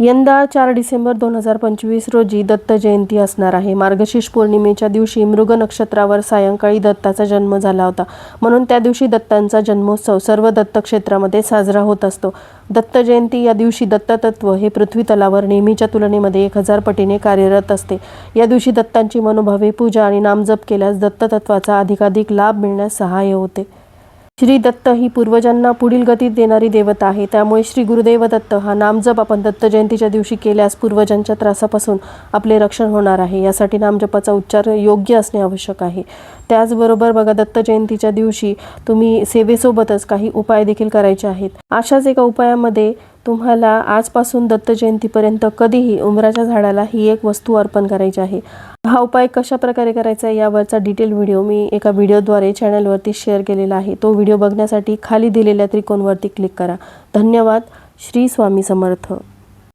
यंदा 4 डिसेंबर 2025 रोजी दत्त जयंती असणार आहे। मार्गशीर्ष पौर्णिमेच्या दिवशी मृग नक्षत्रावर सायंकाळी दत्ताचा जन्म झाला होता, म्हणून त्या दिवशी दत्तांचा जन्मोत्सव सर्व दत्तक्षेत्रामध्ये साजरा होत असतो। दत्त जयंती या दिवशी दत्ततत्व हे पृथ्वी तलावर नेहमीच्या तुलनेमध्ये 1000 पटीने कार्यरत असते। या दिवशी दत्तांची मनोभावे पूजा आणि नामजप केल्यास दत्ततत्वाचा अधिकाधिक लाभ मिळण्यास सहाय्य होते। श्री दत्त ही पूर्वजांना पुढील गती देणारी देवता आहे, त्यामुळे श्री गुरुदेव दत्त हा नामजप आपण दत्त जयंतीच्या दिवशी केल्यास पूर्वजांच्या त्रासापासून आपले रक्षण होणार आहे। यासाठी नामजपाचा उच्चार योग्य असणे आवश्यक आहे। त्याचबरोबर बघा, दत्त जयंतीच्या दिवशी तुम्ही सेवेसोबतच काही उपाय देखील करायचे आहेत। अशाच एका उपायामध्ये तुम्हाला आजपासून दत्त जयंतीपर्यंत कधीही उंबराच्या झाडाला ही एक वस्तू अर्पण करायची आहे। हा उपाय कशा प्रकारे करायचा आहे यावरचा डिटेल व्हिडिओ मी एका व्हिडिओद्वारे चॅनलवरती शेअर केलेला आहे। तो व्हिडिओ बघण्यासाठी खाली दिलेल्या त्रिकोणावरती क्लिक करा। धन्यवाद। श्री स्वामी समर्थ।